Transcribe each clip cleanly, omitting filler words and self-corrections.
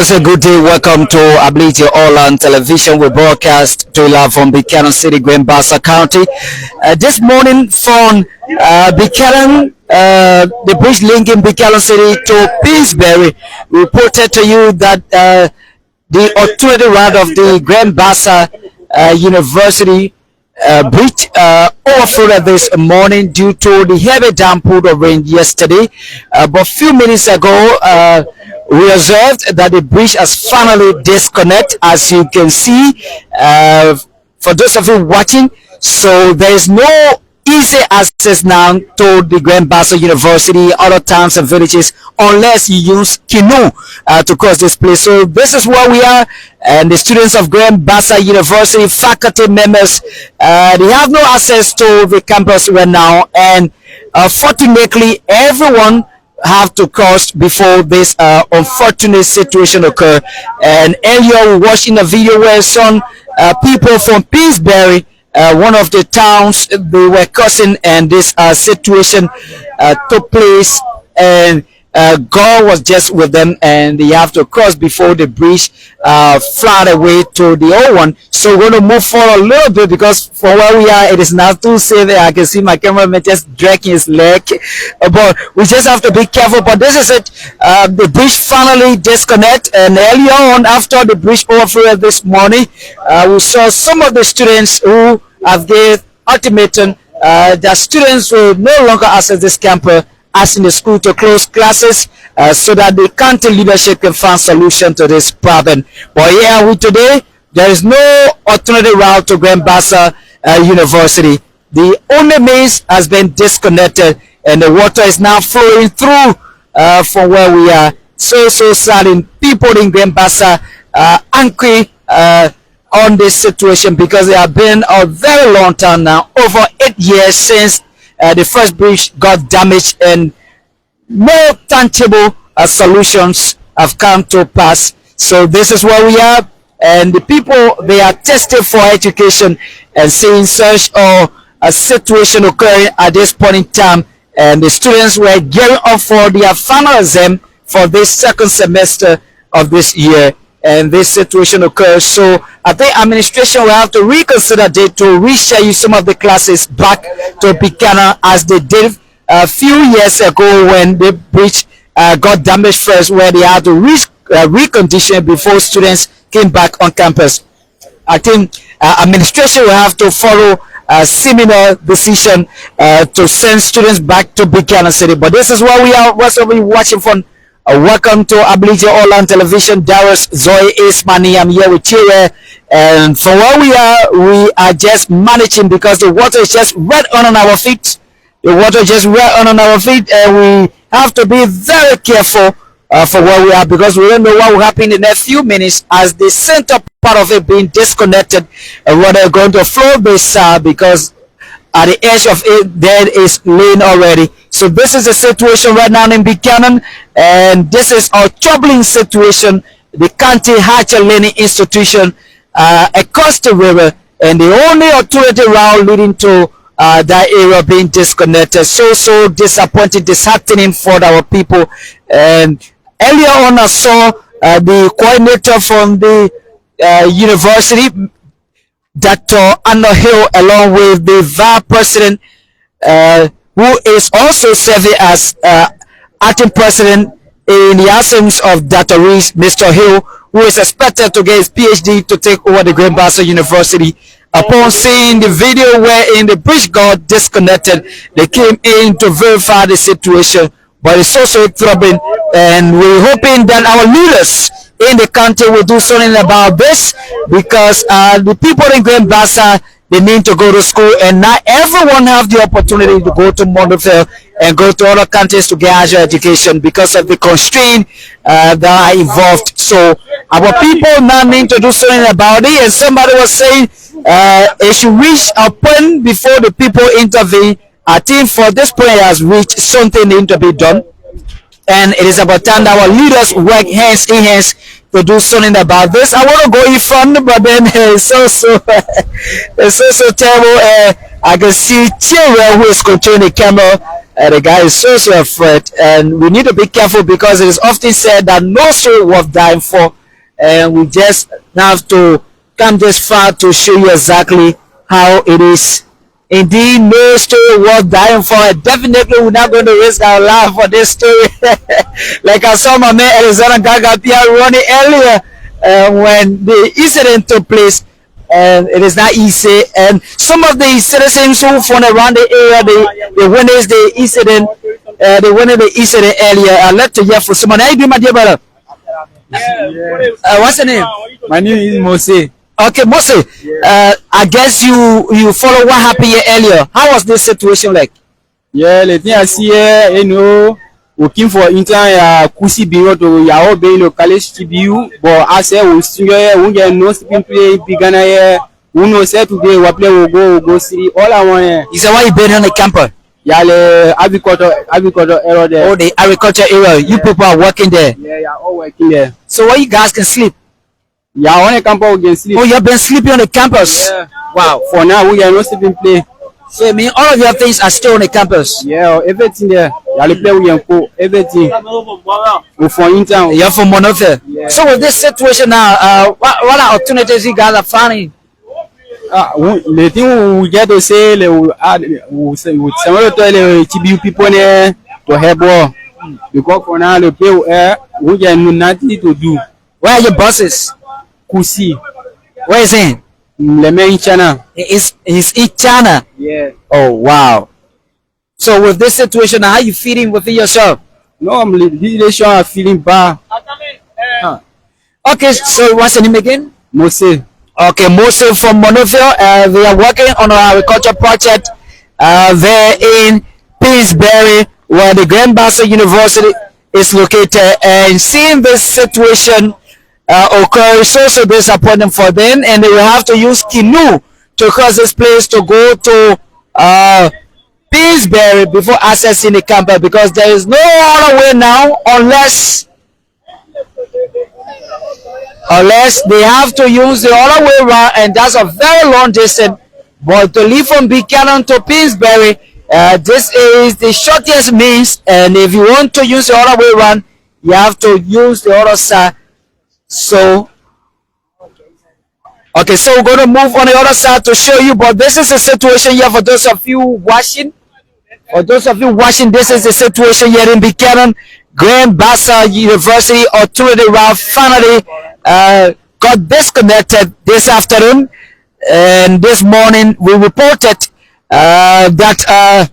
Also, good day. Welcome to Ability All on Television. We broadcast to you live from Buchanan City, Grand Bassa County. This morning from Buchanan, the bridge linking Buchanan City to Pillsbury, we reported to you that the authority route of the Grand Bassa University bridge overflowed this morning due to the heavy downpour of rain yesterday. But a few minutes ago, we observed that the bridge has finally disconnected, as you can see, for those of you watching. So there is no easy access now to the Grand Bassa University, other towns and villages, unless you use canoe to cross this place. So this is where we are, and the students of Grand Bassa University, faculty members, they have no access to the campus right now, and fortunately, everyone have to cross before this unfortunate situation occur. And earlier we watched in a video where some people from Pillsbury, one of the towns, they were crossing, and this situation took place, and God was just with them, and they have to cross before the bridge flood away to the old one. So we're going to move forward a little bit, because for where we are, it is not too safe. I can see my cameraman just dragging his leg, but we just have to be careful. But this is it. The bridge finally disconnect, and earlier on, after the bridge overflowed this morning, we saw some of the students who have gave ultimatum that students will no longer access this campus, asking the school to close classes so that the county leadership can find solution to this problem. But here we today, there is no alternative route to Grand Bassa University. The only means has been disconnected, and the water is now flowing through from where we are. So sad. And people in Grand Bassa angry on this situation, because they have been a very long time now, over 8 years since the first bridge got damaged, and no tangible solutions have come to pass. So this is where we are, and the people, they are tested for education, and seeing such a situation occurring at this point in time, and the students were gearing up for their final exam for this second semester of this year, and this situation occurs. So I think administration will have to reconsider date to reschedule some of the classes back to Buchanan, as they did a few years ago when the bridge got damaged first, where they had to recondition before students came back on campus. I think administration will have to follow a similar decision to send students back to Buchanan City. But this is where we are. What's we watching from? Welcome to Ability All on Television. Darius Zoe Ismani, I'm here with you, and from where we are just managing, because the water is just right on our feet. The water just right on our feet, and we have to be very careful for where we are, because we don't know what will happen in the next few minutes, as the center part of it being disconnected, and water going to flow this because at the edge of it there is lane already. So this is the situation right now in Buchanan, and this is a troubling situation. The county had a learning institution across the river, and the only authority route leading to that area being disconnected. So disappointing, disheartening for our people. And earlier on, I saw the coordinator from the university, Dr. Anna Hill, along with the vice president, who is also serving as acting president in the absence of Dr. Reese, Mr. Hill, who is expected to get his PhD to take over the Grand Bassa University. Upon seeing the video wherein the bridge got disconnected, they came in to verify the situation. But it's also troubling, and we're hoping that our leaders in the country will do something about this, because the people in Grand Bassa, they need to go to school, and not everyone have the opportunity to go to Montefiore and go to other countries to get higher education because of the constraints that are involved. So our people now need to do something about it, and somebody was saying it should reach a point before the people intervene. I think for this point it has reached, something need to be done, and it is about time that our leaders work hands in hands to do something about this. I want to go in front, but then it's so terrible. I can see Thierry, who is controlling the camera, The guy is so afraid, and we need to be careful because it is often said that no soul worth dying for, and we just have to come this far to show you exactly how it is. Indeed, no story worth dying for. Definitely, we're not going to risk our life for this story. Like I saw my man Alexander Gagapia running earlier when the incident took place. And it is not easy. And some of the citizens who from around the area, they witnessed the incident. They witnessed the incident earlier. I'd like to hear from someone. How you doing, my dear brother? What's your name? My name is Mose. Okay, Mose. I guess you follow what happened here earlier. How was this situation like? Yeah, the thing I see here, you know, working for intern Kusi Biro to Yao Bay college TBU, but I say we still we get no sleeping play Pigana here. Who knows say today we play we go city. All I want here. Is that why you been on the campus? Yeah, the agriculture area there. Oh, the agriculture area. You people are working there. Yeah, all working there. So where you guys can sleep? Yeah, on the campus we can sleep. Oh, you've been sleeping on the campus? Yeah. Wow. For now we get no sleeping play. So I mean all of your things are still on the campus? Yeah, everything there. Yeah, the play we can go everything. We for intern. You're from Monofia. Yeah. So with this situation now, what are opportunities you guys are finding? The thing we get to say, we add, we some of the TBU people there to help us. Because for now, the pay we get nothing to do. Where are your bosses? Kusi. Where is he? Le main channel. He's in China. Yeah. Oh wow. So with this situation, how are you feeling within yourself? No, I'm this are feeling bad. Okay, so what's your name again? Mose. Okay, Mose from Monofia. They are working on an agriculture project there in Pillsbury, where the Grand Bassa University is located. And seeing this situation occur is also disappointing for them, and they will have to use canoe to cross this place to go to Pillsbury before accessing the campus, because there is no other way now unless they have to use the other way around, and that's a very long distance. But to leave from Buchanan to Pillsbury, this is the shortest means, and if you want to use the other way around, you have to use the other side. So okay, so we're going to move on the other side to show you, but this is a situation here for those of you watching. For those of you watching, this is the situation here in Buchanan. Grand Bassa University Authority route finally got disconnected this afternoon, and this morning we reported that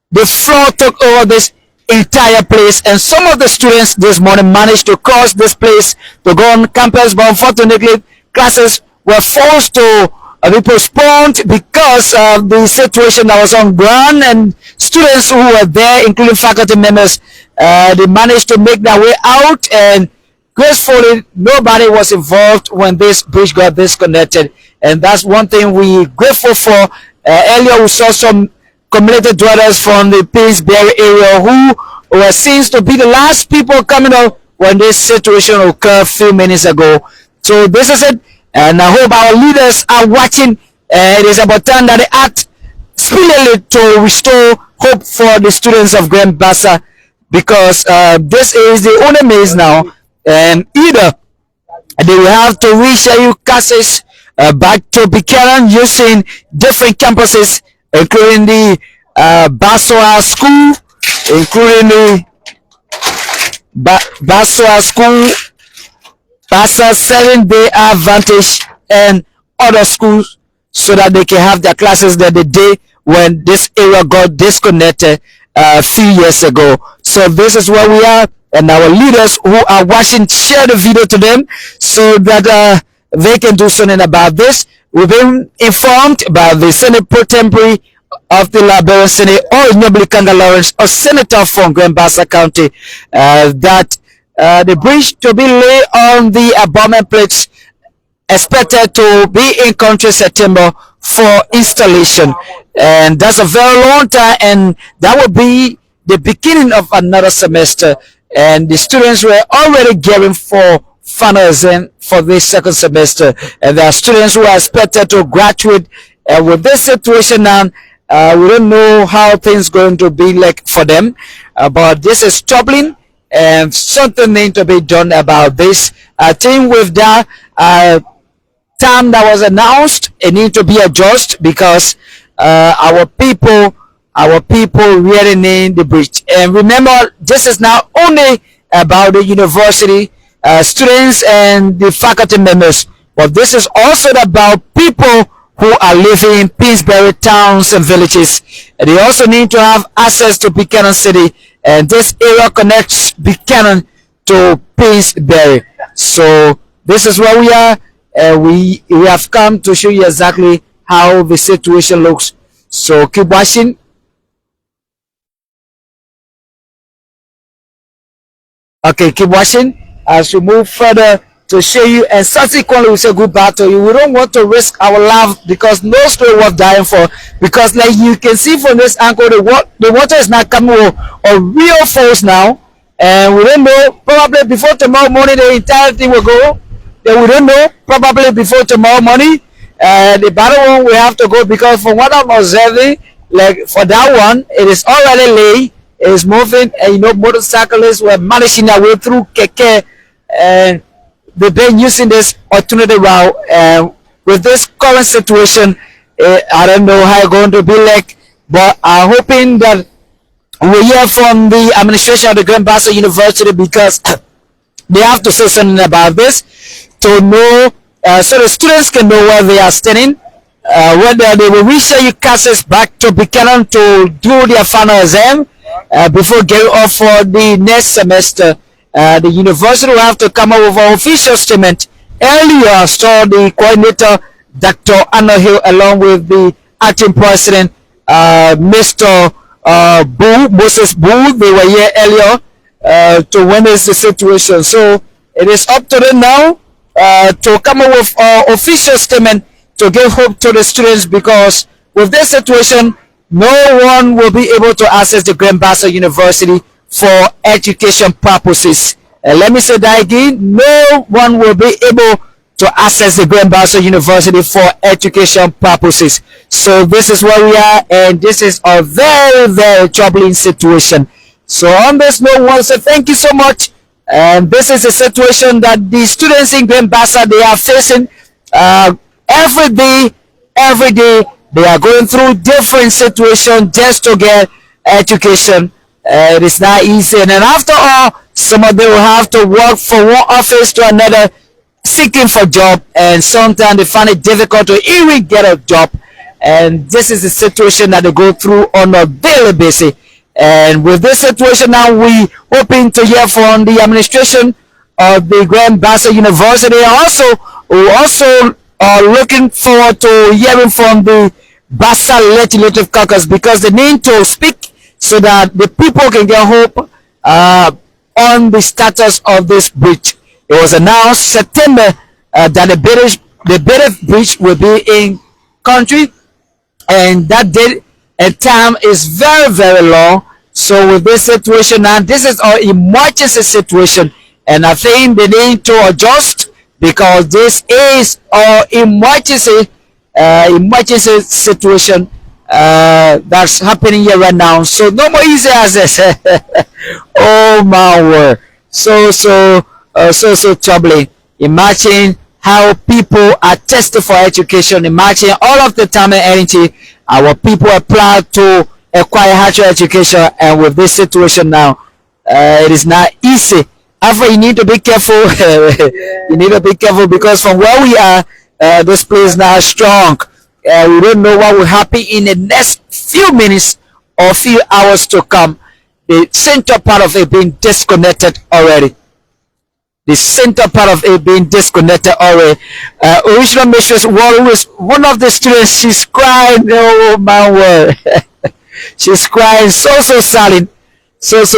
the flood took over this entire place, and some of the students this morning managed to cross this place to go on campus, but unfortunately classes were forced to be postponed because of the situation that was on ground, and students who were there, including faculty members, they managed to make their way out, and gracefully nobody was involved when this bridge got disconnected. And that's one thing we're grateful for. Earlier we saw some community dwellers from the Pillsbury area who were seen to be the last people coming out when this situation occurred a few minutes ago. So this is it, and I hope our leaders are watching. It is about time that they act speedily to restore hope for the students of Grand Bassa, because this is the only means now, and either they will have to reschedule classes back to Buchanan using different campuses, including the Bassa School, including the Bassa School, Bassa 7-day Advantage, and other schools, so that they can have their classes there the day when this area got disconnected a few years ago. So this is where we are, and our leaders who are watching, share the video to them so that they can do something about this. We've been informed by the Senate Pro Tempore of the Liberian Senate, or Noblikanga Lawrence, or Senator from Grand Bassa County, that the bridge to be laid on the abutment plates expected to be in country September for installation, and that's a very long time, and that will be the beginning of another semester, and the students were already gearing for final exam for this second semester, and there are students who are expected to graduate. And with this situation now, We don't know how things going to be like for them, but this is troubling and something need to be done about this. I think with that time that was announced, it need to be adjusted because our people really need the bridge. And remember, this is not only about the university students and the faculty members, but this is also about people who are living in Pittsburgh towns and villages. And they also need to have access to Buchanan City, and this area connects Buchanan to Pittsburgh. So this is where we are. We have come to show you exactly how the situation looks. So keep watching. Okay, keep watching as we move further to show you, and subsequently we say goodbye to you. We don't want to risk our life because no story worth dying for, because like you can see from this angle, the water is not coming with a real force now, and we don't know, probably before tomorrow morning the entire thing will go. Then we don't know, probably before tomorrow morning the battle one we have to go, because from what I'm observing, like for that one, it is already late, it is moving, and you know motorcyclists were managing their way through keke, and they've been using this alternative route. And with this current situation, I don't know how it's going to be like, but I'm hoping that we hear from the administration of the Grand Bassa University, because they have to say something about this to know, so the students can know where they are standing, whether they will reschedule classes back to Buchanan to do their final exam before getting off for the next semester. The university will have to come up with an official statement. Earlier, I saw the coordinator, Dr. Anna Hill, along with the acting president, Mr. Moses Boo. They were here earlier to witness the situation. So it is up to them now to come up with an official statement to give hope to the students, because with this situation, no one will be able to access the Grand Bassa University for education purposes. Let me say that again, no one will be able to access the Grand Bassa University for education purposes. So this is where we are, and this is a very, very troubling situation. So on this note, I want to say thank you so much. And this is a situation that the students in Grand Bassa, they are facing every day. They are going through different situations just to get education. It is not easy, and then after all, some of them will have to work from one office to another, seeking for job, and sometimes they find it difficult to even get a job. And this is the situation that they go through on a daily basis. And with this situation now, we hoping to hear from the administration of the Grand Bassa University. We also are looking forward to hearing from the Bassa Legislative Caucus, because they need to speak so that the people can get hope on the status of this bridge. It was announced September that the British bridge will be in country, and that date and time is very, very long. So with this situation now, this is our emergency situation, and I think they need to adjust, because this is our emergency situation that's happening here right now. So no more easy as this. Oh my word, so troubling. Imagine how people are tested for education. Imagine all of the time and energy our people apply to acquire higher education, and with this situation now, it is not easy. However, you need to be careful. You need to be careful, because from where we are, this place now is strong. We don't know what will happen in the next few minutes or few hours to come. The center part of it being disconnected already. The center part of it being disconnected already. Original Mistress was one of the students. She's crying. Oh my word. She's crying, so saddened. Most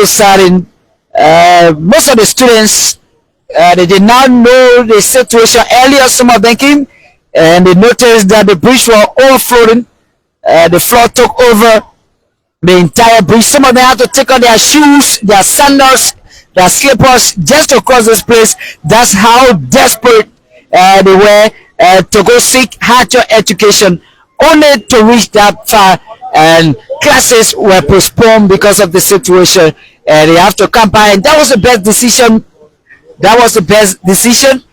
of the students, they did not know the situation earlier. Some of them came and they noticed that the bridge was overflowing. The flood took over the entire bridge. Some of them had to take out their shoes, their sandals, their slippers just to cross this place. That's how desperate they were to go seek higher education, only to reach that far and classes were postponed because of the situation, and they have to come by. And that was the best decision. That was the best decision.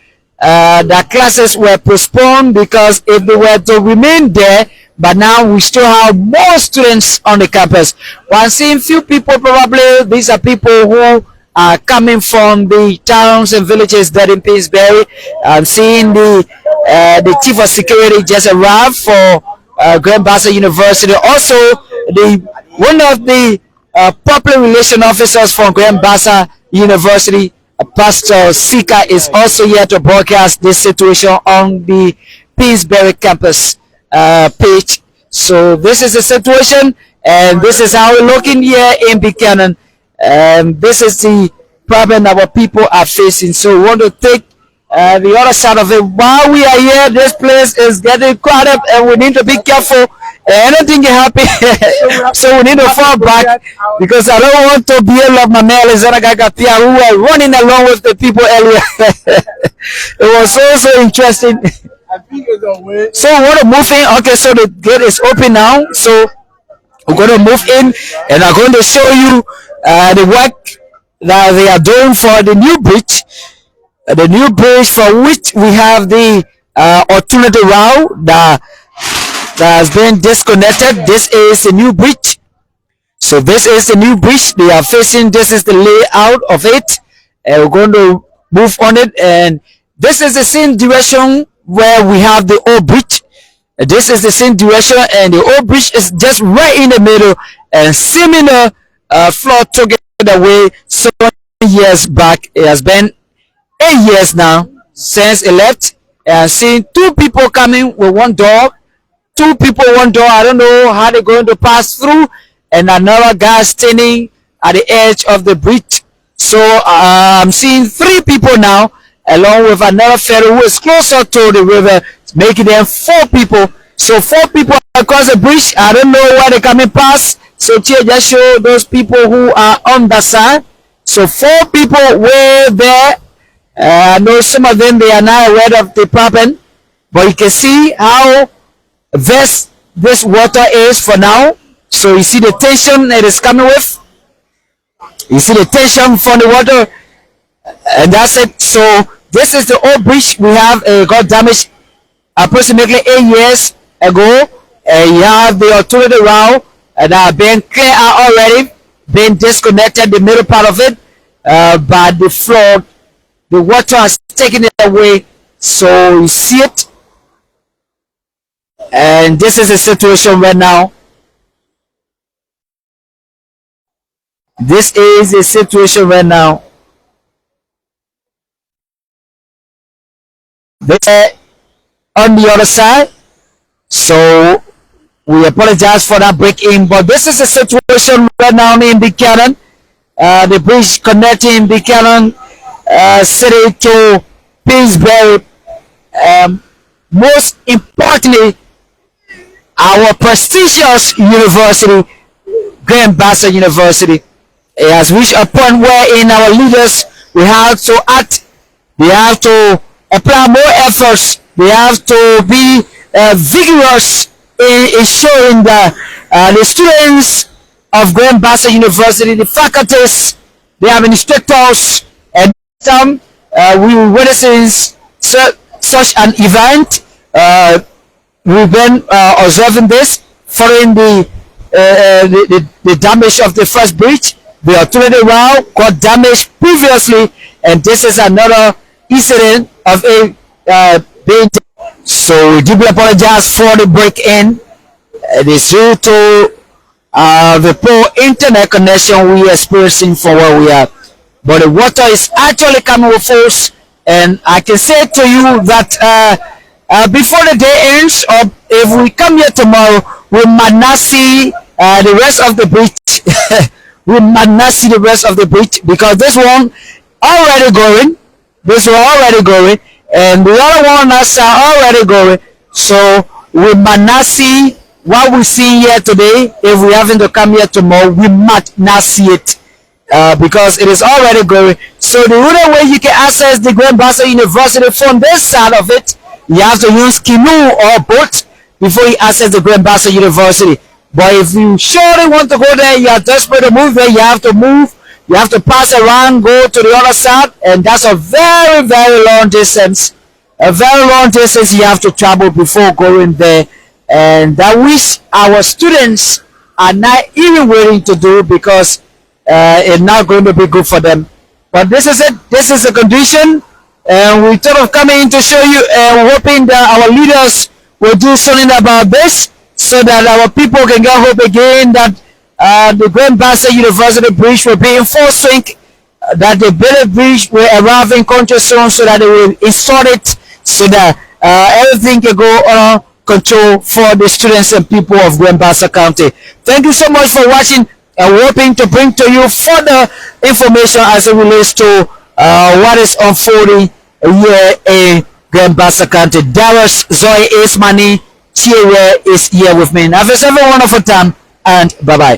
That classes were postponed because if they were to remain there, but now we still have more students on the campus. But I'm seeing few people, probably these are people who are coming from the towns and villages that in Pillsbury. I'm seeing the chief of security just arrived for Grand Bassa University. Also, one of the public relation officers from Grand Bassa University, Pastor Sika, is also here to broadcast this situation on the Pillsbury campus page. So this is the situation, and this is how we're looking here in Buchanan. And this is the problem our people are facing. So we want to take the other side of it. While we are here, this place is getting crowded, and we need to be careful. Anything can happen, so we need to fall back, because I don't want to be like my man who were running along with the people earlier. It was so interesting. So we want to move in. Okay, so the gate is open now. So we're going to move in, and I'm going to show you the work that they are doing for the new bridge. The new bridge for which we have the alternative route that has been disconnected. This is the new bridge. So this is the new bridge they are facing. This is the layout of it, and we're going to move on it. And this is the same direction where we have the old bridge. This is the same direction, and the old bridge is just right in the middle, and similar floor took it away so many years back. It has been 8 years now since it left, and seeing two people coming with one dog. Two people, one door. I don't know how they're going to pass through, and another guy standing at the edge of the bridge. So I'm seeing 3 people now, along with another fellow who is closer to the river, making them 4 people. So 4 people across the bridge. I don't know where they're coming past. So here just show those people who are on the side. So 4 people were there. I know some of them, they are now aware of the problem, but you can see how this water is for now. So you see the tension it is coming with. You see the tension from the water, and that's it. So this is the old bridge we have got damaged approximately 8 years ago. You have the alternative route that have been cleared out already, been disconnected the middle part of it, but the flood, the water has taken it away. So you see it. And this is the situation right now. This is the situation right now. This on the other side. So we apologize for that break-in, but this is the situation right now in Buchanan. The bridge connecting Buchanan city to Pillsbury. Most importantly, our prestigious university, Grand Bassa University, has reached a point where in our leaders we have to act, they have to apply more efforts, they have to be vigorous in ensuring that the students of Grand Bassa University, the faculties, they have instructors, and some we will witness such an event. We've been observing this following the damage of the first bridge. The alternative route got damaged previously, and this is another incident of a being. So we deeply apologize for the break-in. It is due to the poor internet connection we are experiencing from where we are. But the water is actually coming with force, and I can say to you that before the day ends, or if we come here tomorrow, we might not see the rest of the bridge. We might not see the rest of the bridge, because this one already going, and the other one that's already going. So we might not see what we see here today. If we happen to come here tomorrow, we might not see it because it is already going. So the only way you can access the Grand Bassa University from this side of it, you have to use canoe or boat before you access the Grand Bassa University. But if you surely want to go there, you are desperate to move there, you have to move. You have to pass around, go to the other side, and that's a very, very long distance. A very long distance you have to travel before going there. And that which our students are not even willing to do because it's not going to be good for them. But this is it. This is the condition. And we thought of coming in to show you, and hoping that our leaders will do something about this so that our people can get hope again that the Grand Bassa University Bridge will be in full swing, that the Billy Bridge will arrive in country soon so that they will install it so that everything can go on control for the students and people of Grand Bassa County. Thank you so much for watching, and we're hoping to bring to you further information as it relates to what is unfolding here in Grand Bassa County. Darius Zoe Ismani Chiewe is here with me. Have yourself a wonderful time, and bye-bye.